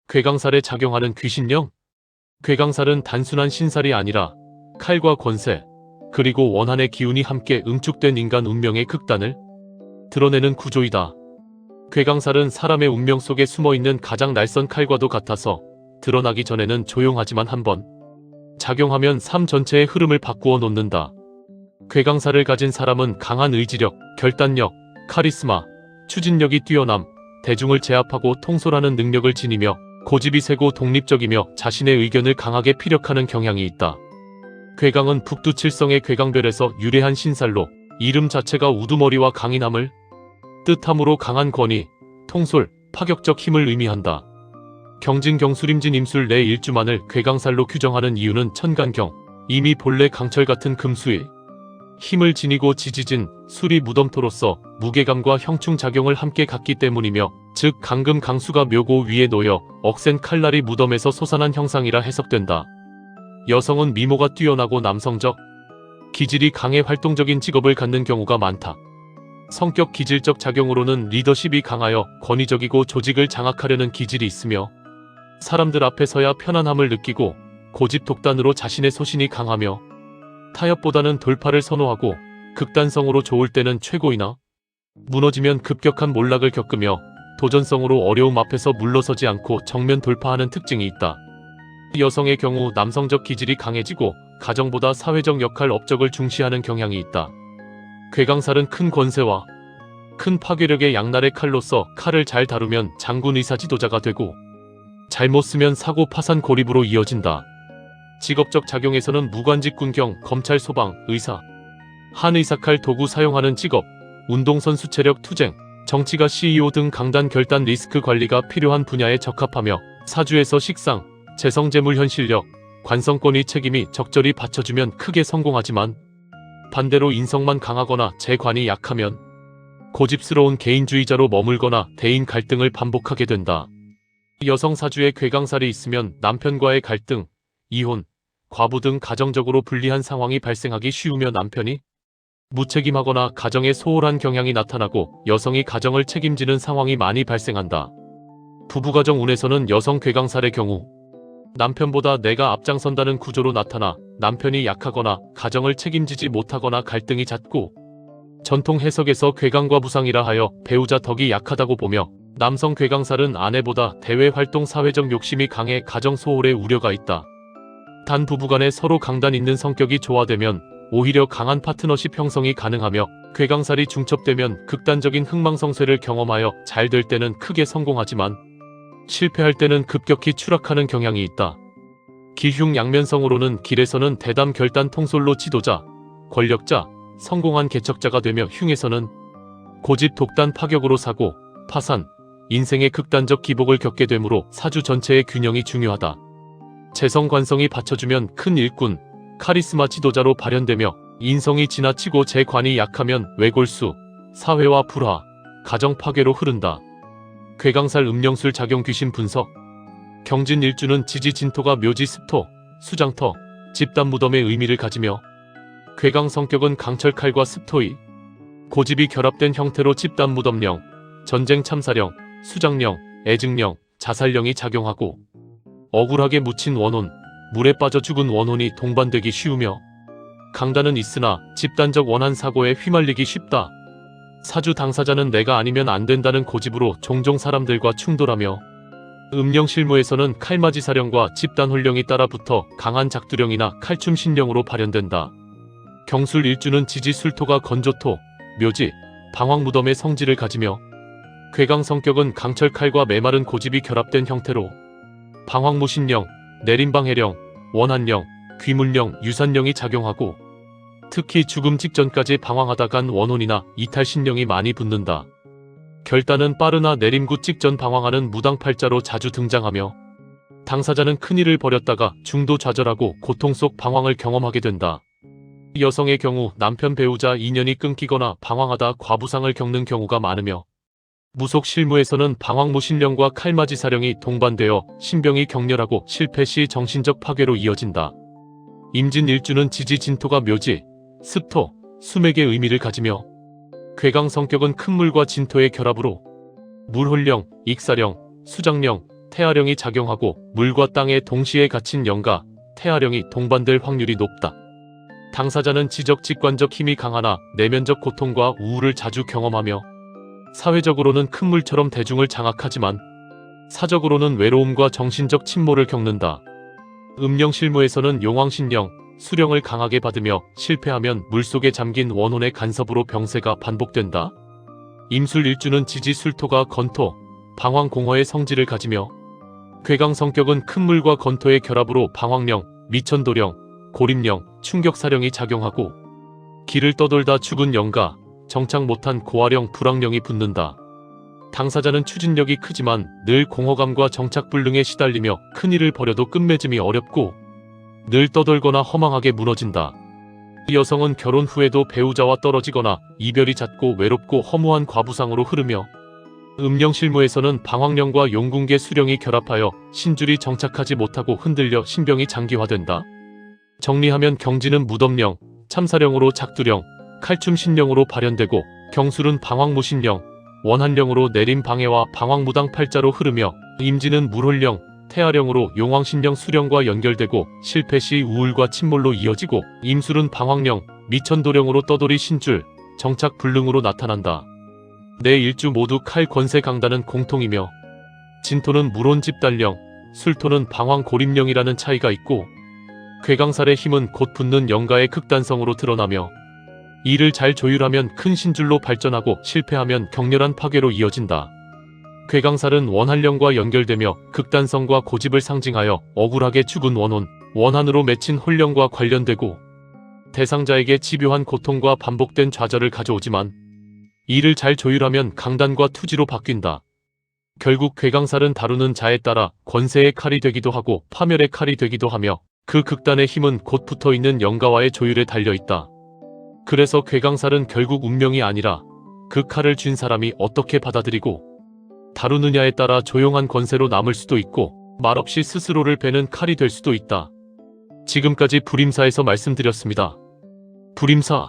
괴강살에 작용하는 귀신령? 괴강살은 단순한 신살이 아니라 칼과 권세, 그리고 원한의 기운이 함께 응축된 인간 운명의 극단을 드러내는 구조이다. 괴강살은 사람의 운명 속에 숨어있는 가장 날선 칼과도 같아서 드러나기 전에는 조용하지만 한번 작용하면 삶 전체의 흐름을 바꾸어 놓는다. 괴강살을 가진 사람은 강한 의지력, 결단력, 카리스마, 추진력이 뛰어남, 대중을 제압하고 통솔하는 능력을 지니며 고집이 세고 독립적이며 자신의 의견을 강하게 피력하는 경향이 있다. 괴강은 북두칠성의 괴강별에서 유래한 신살로 이름 자체가 우두머리와 강인함을 뜻하므로 강한 권위, 통솔, 파격적 힘을 의미한다. 경진경술임진 임술 내 일주만을 괴강살로 규정하는 이유는 천간경, 이미 본래 강철 같은 금수의 힘을 지니고 지지진, 술이 무덤토로서 무게감과 형충작용을 함께 갖기 때문이며, 즉 강금 강수가 묘고 위에 놓여 억센 칼날이 무덤에서 솟아난 형상이라 해석된다. 여성은 미모가 뛰어나고 남성적 기질이 강해 활동적인 직업을 갖는 경우가 많다. 성격 기질적 작용으로는 리더십이 강하여 권위적이고 조직을 장악하려는 기질이 있으며, 사람들 앞에 서야 편안함을 느끼고 고집 독단으로 자신의 소신이 강하며, 타협보다는 돌파를 선호하고 극단성으로 좋을 때는 최고이나 무너지면 급격한 몰락을 겪으며 도전성으로 어려움 앞에서 물러서지 않고 정면 돌파하는 특징이 있다. 여성의 경우 남성적 기질이 강해지고 가정보다 사회적 역할 업적을 중시하는 경향이 있다. 괴강살은 큰 권세와 큰 파괴력의 양날의 칼로서 칼을 잘 다루면 장군 의사 지도자가 되고 잘못 쓰면 사고 파산 고립으로 이어진다. 직업적 작용에서는 무관직 군경, 검찰 소방, 의사, 한의사칼 도구 사용하는 직업, 운동선수 체력 투쟁, 정치가 CEO 등 강단 결단 리스크 관리가 필요한 분야에 적합하며, 사주에서 식상, 재성재물 현실력, 관성권위 책임이 적절히 받쳐주면 크게 성공하지만, 반대로 인성만 강하거나 재관이 약하면 고집스러운 개인주의자로 머물거나 대인 갈등을 반복하게 된다. 여성 사주에 괴강살이 있으면 남편과의 갈등, 이혼, 과부 등 가정적으로 불리한 상황이 발생하기 쉬우며 남편이 무책임하거나 가정에 소홀한 경향이 나타나고 여성이 가정을 책임지는 상황이 많이 발생한다. 부부가정 운에서는 여성 괴강살의 경우 남편보다 내가 앞장선다는 구조로 나타나 남편이 약하거나 가정을 책임지지 못하거나 갈등이 잦고, 전통 해석에서 괴강과 무상이라 하여 배우자 덕이 약하다고 보며, 남성 괴강살은 아내보다 대외활동 사회적 욕심이 강해 가정 소홀의 우려가 있다. 단 부부간에 서로 강단 있는 성격이 조화되면 오히려 강한 파트너십 형성이 가능하며, 괴강살이 중첩되면 극단적인 흥망성쇠를 경험하여 잘 될 때는 크게 성공하지만 실패할 때는 급격히 추락하는 경향이 있다. 기흉 양면성으로는 길에서는 대담 결단 통솔로 지도자, 권력자, 성공한 개척자가 되며, 흉에서는 고집 독단 파격으로 사고, 파산, 인생의 극단적 기복을 겪게 되므로 사주 전체의 균형이 중요하다. 재성관성이 받쳐주면 큰 일꾼, 카리스마 지도자로 발현되며, 인성이 지나치고 재관이 약하면 외골수, 사회화 불화, 가정 파괴로 흐른다. 괴강살 음령술 작용 귀신 분석. 경진일주는 지지 진토가 묘지 습토, 수장터, 집단 무덤의 의미를 가지며, 괴강 성격은 강철칼과 습토의 고집이 결합된 형태로 집단 무덤령, 전쟁 참사령, 수장령, 애증령, 자살령이 작용하고, 억울하게 묻힌 원혼, 물에 빠져 죽은 원혼이 동반되기 쉬우며, 강단은 있으나 집단적 원한 사고에 휘말리기 쉽다. 사주 당사자는 내가 아니면 안 된다는 고집으로 종종 사람들과 충돌하며, 음령 실무에서는 칼맞이 사령과 집단 혼령이 따라붙어 강한 작두령이나 칼춤 신령으로 발현된다. 경술 일주는 지지 술토가 건조토, 묘지, 방황 무덤의 성질을 가지며, 괴강 성격은 강철 칼과 메마른 고집이 결합된 형태로 방황무신령, 내림방해령, 원한령, 귀문령, 유산령이 작용하고, 특히 죽음 직전까지 방황하다 간 원혼이나 이탈신령이 많이 붙는다. 결단은 빠르나 내림구 직전 방황하는 무당팔자로 자주 등장하며, 당사자는 큰일을 벌였다가 중도좌절하고 고통 속 방황을 경험하게 된다. 여성의 경우 남편 배우자 인연이 끊기거나 방황하다 과부상을 겪는 경우가 많으며, 무속 실무에서는 방황무신령과 칼맞이 사령이 동반되어 신병이 격렬하고 실패 시 정신적 파괴로 이어진다. 임진일주는 지지 진토가 묘지, 습토, 수맥의 의미를 가지며, 괴강 성격은 큰 물과 진토의 결합으로 물홀령, 익사령, 수장령, 태아령이 작용하고 물과 땅에 동시에 갇힌 영과 태아령이 동반될 확률이 높다. 당사자는 지적 직관적 힘이 강하나 내면적 고통과 우울을 자주 경험하며 사회적으로는 큰 물처럼 대중을 장악하지만 사적으로는 외로움과 정신적 침몰을 겪는다. 음령 실무에서는 용왕신령, 수령을 강하게 받으며 실패하면 물속에 잠긴 원혼의 간섭으로 병세가 반복된다. 임술일주는 지지 술토가 건토, 방황공허의 성질을 가지며 괴강 성격은 큰 물과 건토의 결합으로 방황령, 미천도령, 고림령, 충격사령이 작용하고 길을 떠돌다 죽은 영가, 정착 못한 고아령, 불황령이 붙는다. 당사자는 추진력이 크지만 늘 공허감과 정착불능에 시달리며 큰일을 벌여도 끝맺음이 어렵고 늘 떠돌거나 허망하게 무너진다. 이 여성은 결혼 후에도 배우자와 떨어지거나 이별이 잦고 외롭고 허무한 과부상으로 흐르며 음령실무에서는 방황령과 용궁계 수령이 결합하여 신줄이 정착하지 못하고 흔들려 신병이 장기화된다. 정리하면 경지는 무덤령, 참사령으로 작두령, 칼춤신령으로 발현되고 경술은 방황무신령, 원한령으로 내림방해와 방황무당 팔자로 흐르며 임지는 물홀령, 태아령으로 용왕신령 수령과 연결되고 실패시 우울과 침몰로 이어지고 임술은 방황령, 미천도령으로 떠돌이 신줄, 정착 불능으로 나타난다. 네 일주 모두 칼 권세 강단은 공통이며 진토는 물온 집달령, 술토는 방황 고림령이라는 차이가 있고 괴강살의 힘은 곧 붙는 영가의 극단성으로 드러나며 이를 잘 조율하면 큰 신줄로 발전하고 실패하면 격렬한 파괴로 이어진다. 괴강살은 원한령과 연결되며 극단성과 고집을 상징하여 억울하게 죽은 원혼, 원한으로 맺힌 홀령과 관련되고 대상자에게 집요한 고통과 반복된 좌절을 가져오지만 이를 잘 조율하면 강단과 투지로 바뀐다. 결국 괴강살은 다루는 자에 따라 권세의 칼이 되기도 하고 파멸의 칼이 되기도 하며 그 극단의 힘은 곧 붙어있는 영가와의 조율에 달려있다. 그래서 괴강살은 결국 운명이 아니라 그 칼을 쥔 사람이 어떻게 받아들이고 다루느냐에 따라 조용한 권세로 남을 수도 있고 말없이 스스로를 베는 칼이 될 수도 있다. 지금까지 불임사에서 말씀드렸습니다. 불임사